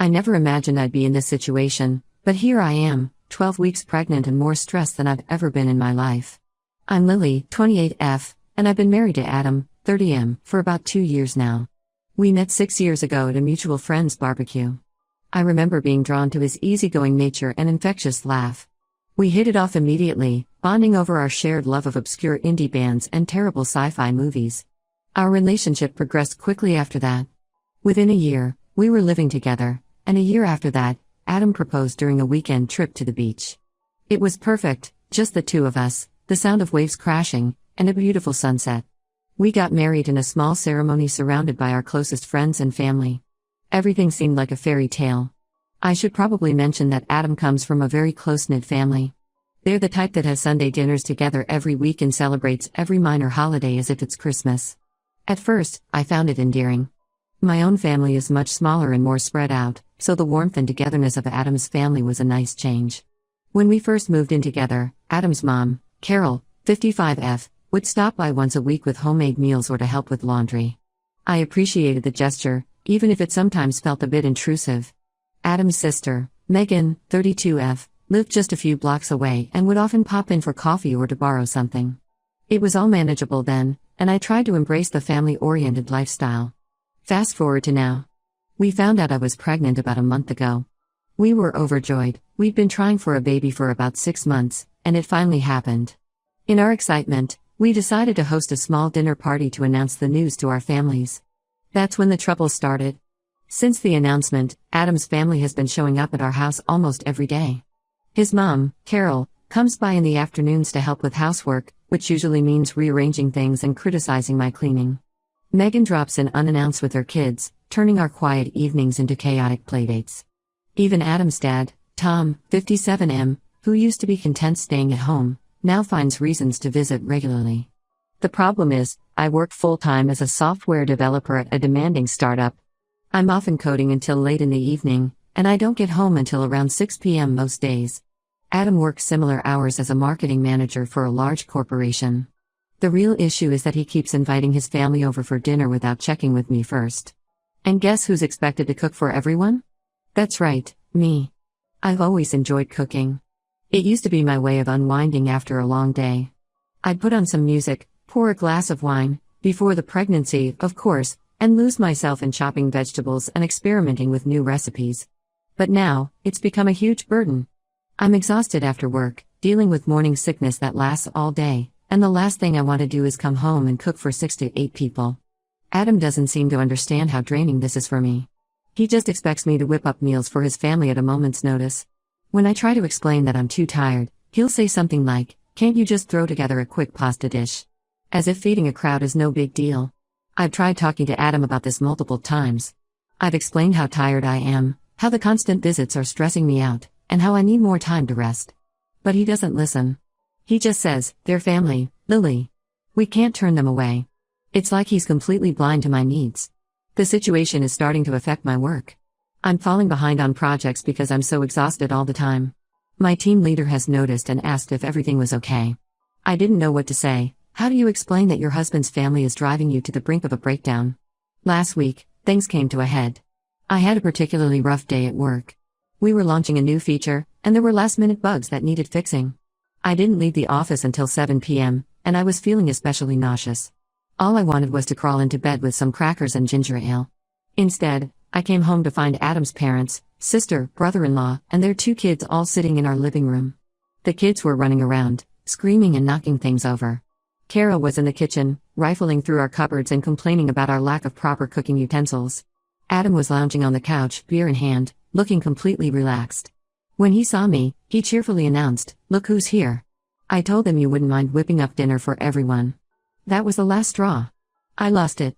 I never imagined I'd be in this situation, but here I am, 12 weeks pregnant and more stressed than I've ever been in my life. I'm Lily, 28F, and I've been married to Adam, 30M, for about 2 years now. We met 6 years ago at a mutual friend's barbecue. I remember being drawn to his easygoing nature and infectious laugh. We hit it off immediately, bonding over our shared love of obscure indie bands and terrible sci-fi movies. Our relationship progressed quickly after that. Within a year, we were living together, and a year after that, Adam proposed during a weekend trip to the beach. It was perfect, just the two of us, the sound of waves crashing, and a beautiful sunset. We got married in a small ceremony surrounded by our closest friends and family. Everything seemed like a fairy tale. I should probably mention that Adam comes from a very close-knit family. They're the type that has Sunday dinners together every week and celebrates every minor holiday as if it's Christmas. At first, I found it endearing. My own family is much smaller and more spread out, so the warmth and togetherness of Adam's family was a nice change. When we first moved in together, Adam's mom, Carol, 55F, would stop by once a week with homemade meals or to help with laundry. I appreciated the gesture, even if it sometimes felt a bit intrusive. Adam's sister, Megan, 32F, lived just a few blocks away and would often pop in for coffee or to borrow something. It was all manageable then, and I tried to embrace the family-oriented lifestyle. Fast forward to now. We found out I was pregnant about a month ago. We were overjoyed. We'd been trying for a baby for about 6 months, and it finally happened. In our excitement, we decided to host a small dinner party to announce the news to our families. That's when the trouble started. Since the announcement, Adam's family has been showing up at our house almost every day. His mom, Carol, comes by in the afternoons to help with housework, which usually means rearranging things and criticizing my cleaning. Megan drops in unannounced with her kids, turning our quiet evenings into chaotic playdates. Even Adam's dad, Tom, 57M, who used to be content staying at home, now finds reasons to visit regularly. The problem is, I work full-time as a software developer at a demanding startup. I'm often coding until late in the evening, and I don't get home until around 6 p.m. most days. Adam works similar hours as a marketing manager for a large corporation. The real issue is that he keeps inviting his family over for dinner without checking with me first. And guess who's expected to cook for everyone? That's right, me. I've always enjoyed cooking. It used to be my way of unwinding after a long day. I'd put on some music, pour a glass of wine, before the pregnancy, of course, and lose myself in chopping vegetables and experimenting with new recipes. But now, it's become a huge burden. I'm exhausted after work, dealing with morning sickness that lasts all day, and the last thing I want to do is come home and cook for 6 to 8 people. Adam doesn't seem to understand how draining this is for me. He just expects me to whip up meals for his family at a moment's notice. When I try to explain that I'm too tired, he'll say something like, "Can't you just throw together a quick pasta dish?" As if feeding a crowd is no big deal. I've tried talking to Adam about this multiple times. I've explained how tired I am, how the constant visits are stressing me out, and how I need more time to rest. But he doesn't listen. He just says, "They're family, Lily. We can't turn them away." It's like he's completely blind to my needs. The situation is starting to affect my work. I'm falling behind on projects because I'm so exhausted all the time. My team leader has noticed and asked if everything was okay. I didn't know what to say. How do you explain that your husband's family is driving you to the brink of a breakdown? Last week, things came to a head. I had a particularly rough day at work. We were launching a new feature, and there were last-minute bugs that needed fixing. I didn't leave the office until 7 p.m., and I was feeling especially nauseous. All I wanted was to crawl into bed with some crackers and ginger ale. Instead, I came home to find Adam's parents, sister, brother-in-law, and their 2 kids all sitting in our living room. The kids were running around, screaming and knocking things over. Carol was in the kitchen, rifling through our cupboards and complaining about our lack of proper cooking utensils. Adam was lounging on the couch, beer in hand, looking completely relaxed. When he saw me, he cheerfully announced, "Look who's here. I told them you wouldn't mind whipping up dinner for everyone." That was the last straw. I lost it.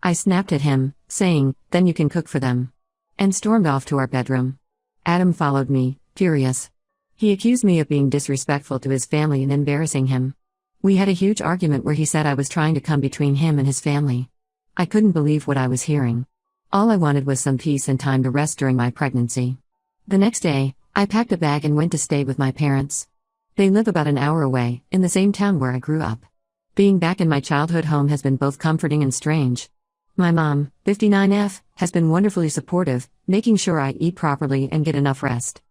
I snapped at him, saying, "Then you can cook for them," and stormed off to our bedroom. Adam followed me, furious. He accused me of being disrespectful to his family and embarrassing him. We had a huge argument where he said I was trying to come between him and his family. I couldn't believe what I was hearing. All I wanted was some peace and time to rest during my pregnancy. The next day, I packed a bag and went to stay with my parents. They live about an hour away, in the same town where I grew up. Being back in my childhood home has been both comforting and strange. My mom, 59F, has been wonderfully supportive, making sure I eat properly and get enough rest.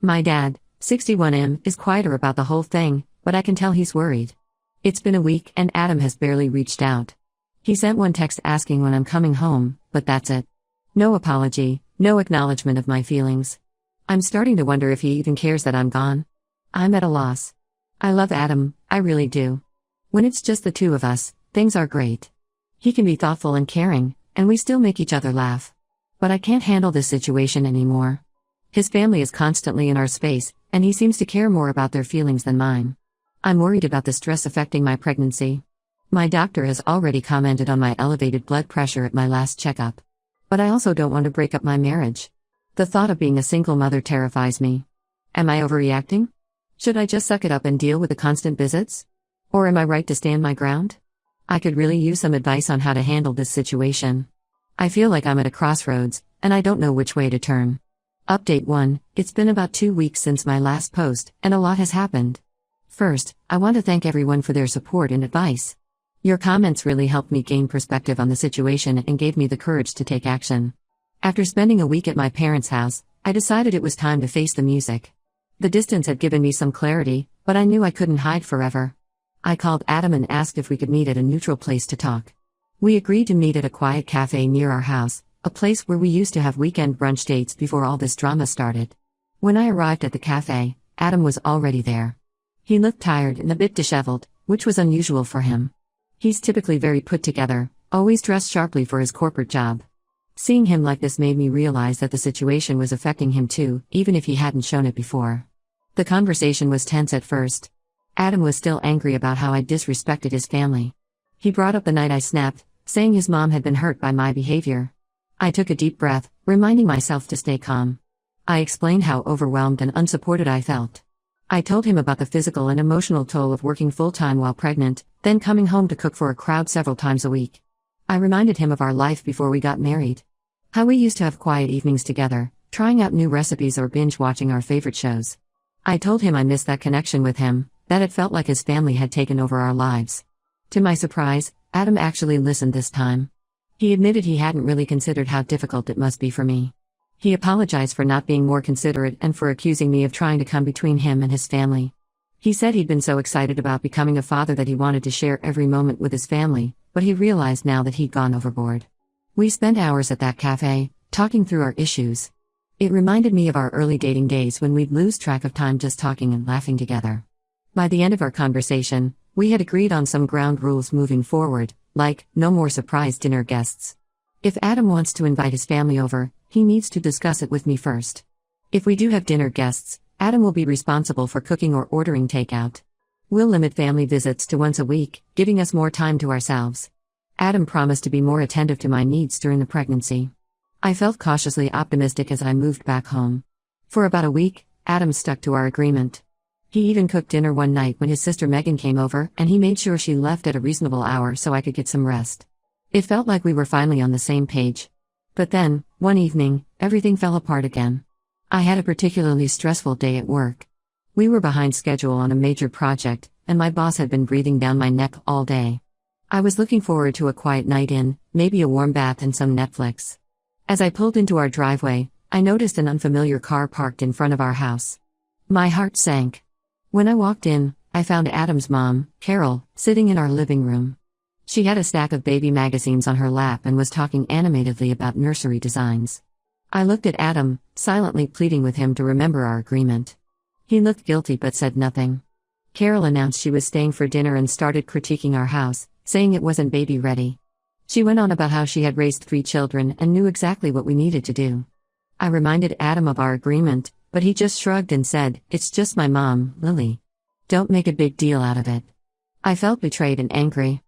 My dad, 61M, is quieter about the whole thing, but I can tell he's worried. It's been a week and Adam has barely reached out. He sent one text asking when I'm coming home, but that's it. No apology, no acknowledgement of my feelings. I'm starting to wonder if he even cares that I'm gone. I'm at a loss. I love Adam, I really do. When it's just the two of us, things are great. He can be thoughtful and caring, and we still make each other laugh. But I can't handle this situation anymore. His family is constantly in our space, and he seems to care more about their feelings than mine. I'm worried about the stress affecting my pregnancy. My doctor has already commented on my elevated blood pressure at my last checkup. But I also don't want to break up my marriage. The thought of being a single mother terrifies me. Am I overreacting? Should I just suck it up and deal with the constant visits? Or am I right to stand my ground? I could really use some advice on how to handle this situation. I feel like I'm at a crossroads, and I don't know which way to turn. Update 1, it's been about 2 weeks since my last post, and a lot has happened. First, I want to thank everyone for their support and advice. Your comments really helped me gain perspective on the situation and gave me the courage to take action. After spending a week at my parents' house, I decided it was time to face the music. The distance had given me some clarity, but I knew I couldn't hide forever. I called Adam and asked if we could meet at a neutral place to talk. We agreed to meet at a quiet cafe near our house, a place where we used to have weekend brunch dates before all this drama started. When I arrived at the cafe, Adam was already there. He looked tired and a bit disheveled, which was unusual for him. He's typically very put together, always dressed sharply for his corporate job. Seeing him like this made me realize that the situation was affecting him too, even if he hadn't shown it before. The conversation was tense at first. Adam was still angry about how I disrespected his family. He brought up the night I snapped, saying his mom had been hurt by my behavior. I took a deep breath, reminding myself to stay calm. I explained how overwhelmed and unsupported I felt. I told him about the physical and emotional toll of working full-time while pregnant, then coming home to cook for a crowd several times a week. I reminded him of our life before we got married. How we used to have quiet evenings together, trying out new recipes or binge-watching our favorite shows. I told him I missed that connection with him, that it felt like his family had taken over our lives. To my surprise, Adam actually listened this time. He admitted he hadn't really considered how difficult it must be for me. He apologized for not being more considerate and for accusing me of trying to come between him and his family. He said he'd been so excited about becoming a father that he wanted to share every moment with his family, but he realized now that he'd gone overboard. We spent hours at that cafe, talking through our issues. It reminded me of our early dating days when we'd lose track of time just talking and laughing together. By the end of our conversation, we had agreed on some ground rules moving forward, like, no more surprise dinner guests. If Adam wants to invite his family over, he needs to discuss it with me first. If we do have dinner guests, Adam will be responsible for cooking or ordering takeout. We'll limit family visits to once a week, giving us more time to ourselves. Adam promised to be more attentive to my needs during the pregnancy. I felt cautiously optimistic as I moved back home. For about a week, Adam stuck to our agreement. He even cooked dinner one night when his sister Megan came over, and he made sure she left at a reasonable hour so I could get some rest. It felt like we were finally on the same page. But then, one evening, everything fell apart again. I had a particularly stressful day at work. We were behind schedule on a major project, and my boss had been breathing down my neck all day. I was looking forward to a quiet night in, maybe a warm bath and some Netflix. As I pulled into our driveway, I noticed an unfamiliar car parked in front of our house. My heart sank. When I walked in, I found Adam's mom, Carol, sitting in our living room. She had a stack of baby magazines on her lap and was talking animatedly about nursery designs. I looked at Adam, silently pleading with him to remember our agreement. He looked guilty but said nothing. Carol announced she was staying for dinner and started critiquing our house, saying it wasn't baby ready. She went on about how she had raised 3 children and knew exactly what we needed to do. I reminded Adam of our agreement, but he just shrugged and said, "It's just my mom, Lily. Don't make a big deal out of it." I felt betrayed and angry.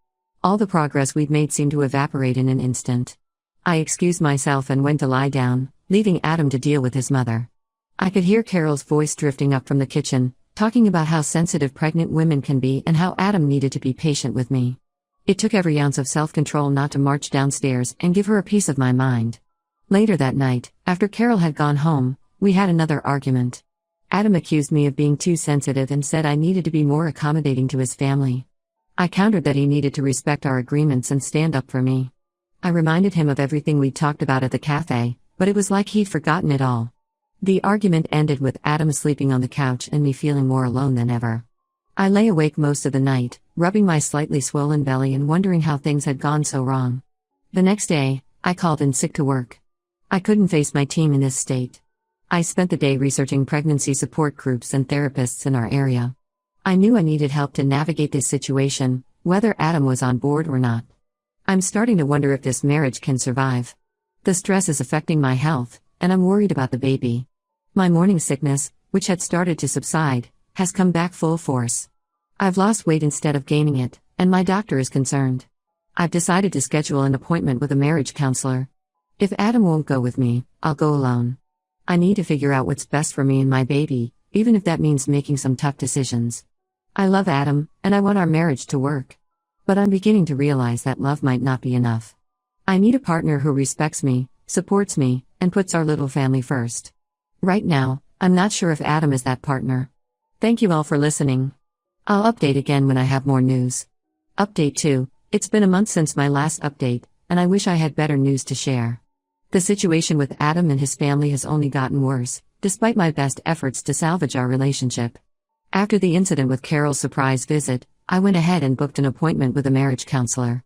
All the progress we'd made seemed to evaporate in an instant. I excused myself and went to lie down, leaving Adam to deal with his mother. I could hear Carol's voice drifting up from the kitchen, talking about how sensitive pregnant women can be and how Adam needed to be patient with me. It took every ounce of self-control not to march downstairs and give her a piece of my mind. Later that night, after Carol had gone home, we had another argument. Adam accused me of being too sensitive and said I needed to be more accommodating to his family. I countered that he needed to respect our agreements and stand up for me. I reminded him of everything we'd talked about at the cafe, but it was like he'd forgotten it all. The argument ended with Adam sleeping on the couch and me feeling more alone than ever. I lay awake most of the night, rubbing my slightly swollen belly and wondering how things had gone so wrong. The next day, I called in sick to work. I couldn't face my team in this state. I spent the day researching pregnancy support groups and therapists in our area. I knew I needed help to navigate this situation, whether Adam was on board or not. I'm starting to wonder if this marriage can survive. The stress is affecting my health, and I'm worried about the baby. My morning sickness, which had started to subside, has come back full force. I've lost weight instead of gaining it, and my doctor is concerned. I've decided to schedule an appointment with a marriage counselor. If Adam won't go with me, I'll go alone. I need to figure out what's best for me and my baby, even if that means making some tough decisions. I love Adam, and I want our marriage to work. But I'm beginning to realize that love might not be enough. I need a partner who respects me, supports me, and puts our little family first. Right now, I'm not sure if Adam is that partner. Thank you all for listening. I'll update again when I have more news. Update 2. It's been a month since my last update, and I wish I had better news to share. The situation with Adam and his family has only gotten worse, despite my best efforts to salvage our relationship. After the incident with Carol's surprise visit, I went ahead and booked an appointment with a marriage counselor.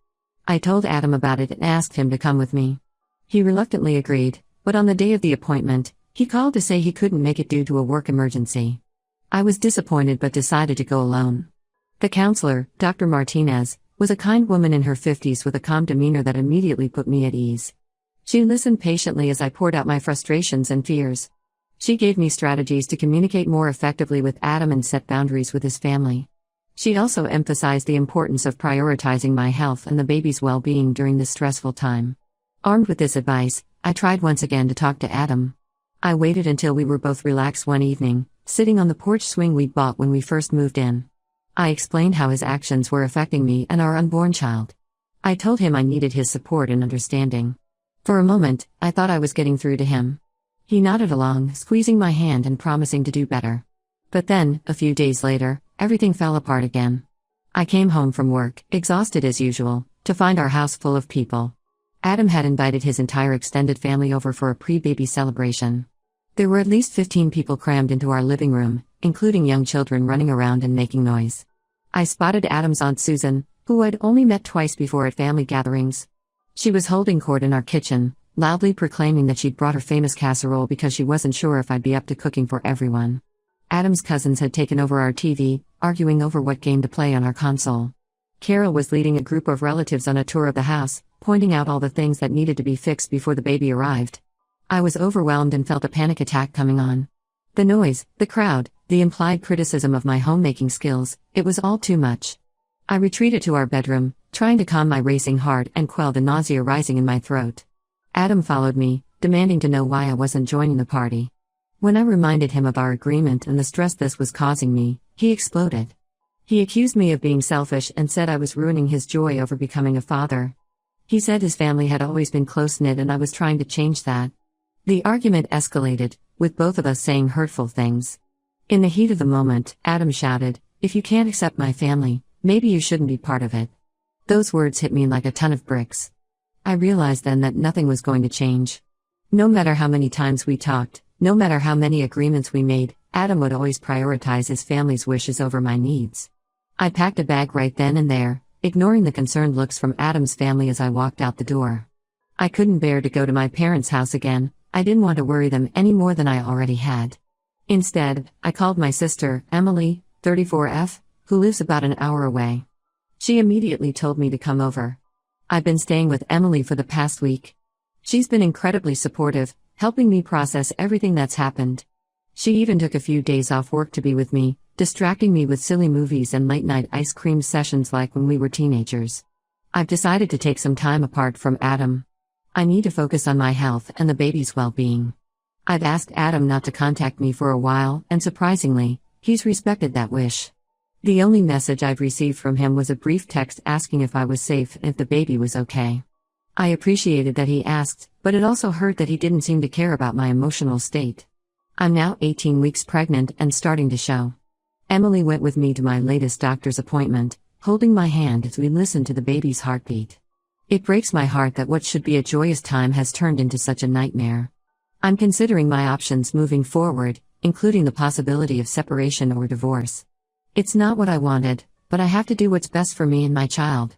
I told Adam about it and asked him to come with me. He reluctantly agreed, but on the day of the appointment, he called to say he couldn't make it due to a work emergency. I was disappointed but decided to go alone. The counselor, Dr. Martinez, was a kind woman in her 50s with a calm demeanor that immediately put me at ease. She listened patiently as I poured out my frustrations and fears. She gave me strategies to communicate more effectively with Adam and set boundaries with his family. She also emphasized the importance of prioritizing my health and the baby's well-being during this stressful time. Armed with this advice, I tried once again to talk to Adam. I waited until we were both relaxed one evening, sitting on the porch swing we'd bought when we first moved in. I explained how his actions were affecting me and our unborn child. I told him I needed his support and understanding. For a moment, I thought I was getting through to him. He nodded along, squeezing my hand and promising to do better. But then, a few days later, everything fell apart again. I came home from work, exhausted as usual, to find our house full of people. Adam had invited his entire extended family over for a pre-baby celebration. There were at least 15 people crammed into our living room, including young children running around and making noise. I spotted Adam's Aunt Susan, who I'd only met twice before at family gatherings. She was holding court in our kitchen, loudly proclaiming that she'd brought her famous casserole because she wasn't sure if I'd be up to cooking for everyone. Adam's cousins had taken over our TV, arguing over what game to play on our console. Carol was leading a group of relatives on a tour of the house, pointing out all the things that needed to be fixed before the baby arrived. I was overwhelmed and felt a panic attack coming on. The noise, the crowd, the implied criticism of my homemaking skills, it was all too much. I retreated to our bedroom, trying to calm my racing heart and quell the nausea rising in my throat. Adam followed me, demanding to know why I wasn't joining the party. When I reminded him of our agreement and the stress this was causing me, he exploded. He accused me of being selfish and said I was ruining his joy over becoming a father. He said his family had always been close-knit and I was trying to change that. The argument escalated, with both of us saying hurtful things. In the heat of the moment, Adam shouted, "If you can't accept my family, maybe you shouldn't be part of it." Those words hit me like a ton of bricks. I realized then that nothing was going to change. No matter how many times we talked, no matter how many agreements we made, Adam would always prioritize his family's wishes over my needs. I packed a bag right then and there, ignoring the concerned looks from Adam's family as I walked out the door. I couldn't bear to go to my parents' house again. I didn't want to worry them any more than I already had. Instead, I called my sister, Emily, 34F, who lives about an hour away. She immediately told me to come over. I've been staying with Emily for the past week. She's been incredibly supportive, helping me process everything that's happened. She even took a few days off work to be with me, distracting me with silly movies and late-night ice cream sessions like when we were teenagers. I've decided to take some time apart from Adam. I need to focus on my health and the baby's well-being. I've asked Adam not to contact me for a while, and surprisingly, he's respected that wish. The only message I've received from him was a brief text asking if I was safe and if the baby was okay. I appreciated that he asked, but it also hurt that he didn't seem to care about my emotional state. I'm now 18 weeks pregnant and starting to show. Emily went with me to my latest doctor's appointment, holding my hand as we listened to the baby's heartbeat. It breaks my heart that what should be a joyous time has turned into such a nightmare. I'm considering my options moving forward, including the possibility of separation or divorce. It's not what I wanted, but I have to do what's best for me and my child.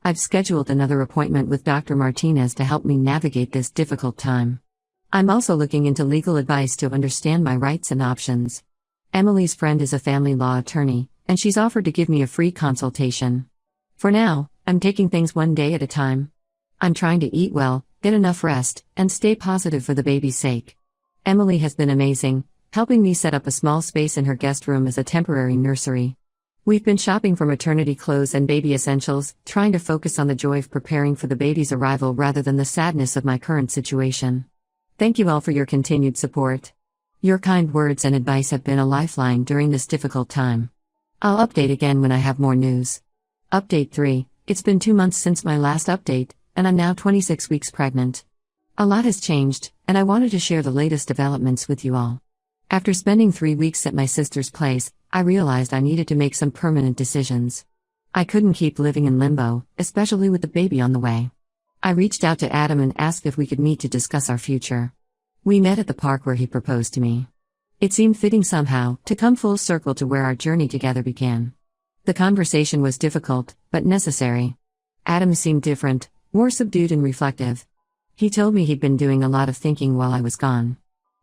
I've scheduled another appointment with Dr. Martinez to help me navigate this difficult time. I'm also looking into legal advice to understand my rights and options. Emily's friend is a family law attorney, and she's offered to give me a free consultation. For now, I'm taking things one day at a time. I'm trying to eat well, get enough rest, and stay positive for the baby's sake. Emily has been amazing, helping me set up a small space in her guest room as a temporary nursery. We've been shopping for maternity clothes and baby essentials, trying to focus on the joy of preparing for the baby's arrival rather than the sadness of my current situation. Thank you all for your continued support. Your kind words and advice have been a lifeline during this difficult time. I'll update again when I have more news. Update 3. It's been 2 months since my last update, and I'm now 26 weeks pregnant. A lot has changed, and I wanted to share the latest developments with you all. After spending 3 weeks at my sister's place, I realized I needed to make some permanent decisions. I couldn't keep living in limbo, especially with the baby on the way. I reached out to Adam and asked if we could meet to discuss our future. We met at the park where he proposed to me. It seemed fitting somehow, to come full circle to where our journey together began. The conversation was difficult, but necessary. Adam seemed different, more subdued and reflective. He told me he'd been doing a lot of thinking while I was gone.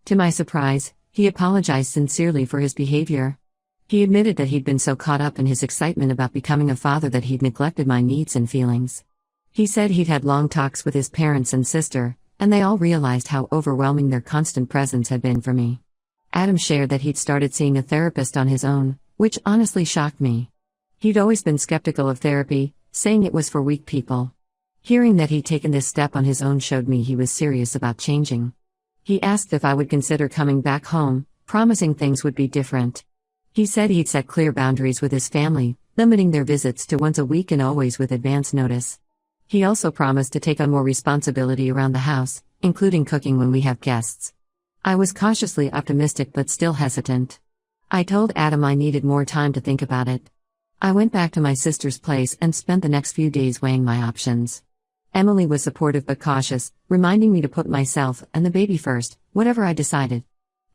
To my surprise, he apologized sincerely for his behavior. He admitted that he'd been so caught up in his excitement about becoming a father that he'd neglected my needs and feelings. He said he'd had long talks with his parents and sister, and they all realized how overwhelming their constant presence had been for me. Adam shared that he'd started seeing a therapist on his own, which honestly shocked me. He'd always been skeptical of therapy, saying it was for weak people. Hearing that he'd taken this step on his own showed me he was serious about changing. He asked if I would consider coming back home, promising things would be different. He said he'd set clear boundaries with his family, limiting their visits to once a week and always with advance notice. He also promised to take on more responsibility around the house, including cooking when we have guests. I was cautiously optimistic but still hesitant. I told Adam I needed more time to think about it. I went back to my sister's place and spent the next few days weighing my options. Emily was supportive but cautious, reminding me to put myself and the baby first, whatever I decided.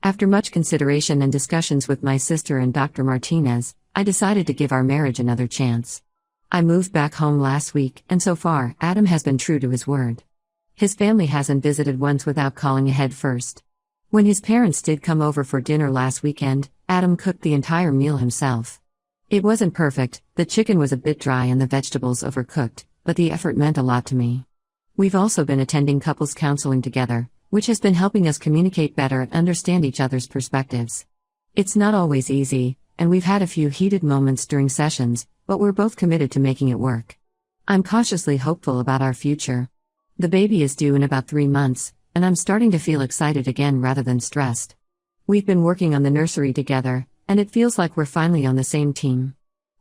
After much consideration and discussions with my sister and Dr. Martinez, I decided to give our marriage another chance. I moved back home last week, and so far, Adam has been true to his word. His family hasn't visited once without calling ahead first. When his parents did come over for dinner last weekend, Adam cooked the entire meal himself. It wasn't perfect, the chicken was a bit dry and the vegetables overcooked, but the effort meant a lot to me. We've also been attending couples counseling together, which has been helping us communicate better and understand each other's perspectives. It's not always easy, and we've had a few heated moments during sessions, but we're both committed to making it work. I'm cautiously hopeful about our future. The baby is due in about 3 months, and I'm starting to feel excited again rather than stressed. We've been working on the nursery together, and it feels like we're finally on the same team.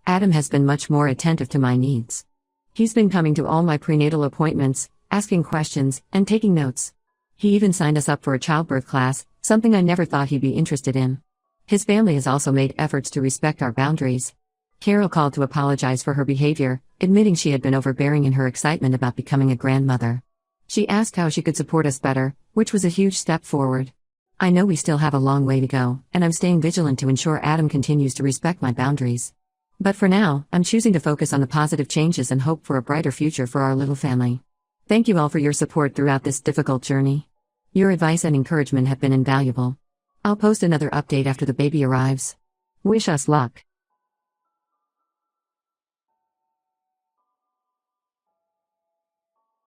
Adam has been much more attentive to my needs. He's been coming to all my prenatal appointments, asking questions, and taking notes. He even signed us up for a childbirth class, something I never thought he'd be interested in. His family has also made efforts to respect our boundaries. Carol called to apologize for her behavior, admitting she had been overbearing in her excitement about becoming a grandmother. She asked how she could support us better, which was a huge step forward. I know we still have a long way to go, and I'm staying vigilant to ensure Adam continues to respect my boundaries. But for now, I'm choosing to focus on the positive changes and hope for a brighter future for our little family. Thank you all for your support throughout this difficult journey. Your advice and encouragement have been invaluable. I'll post another update after the baby arrives. Wish us luck.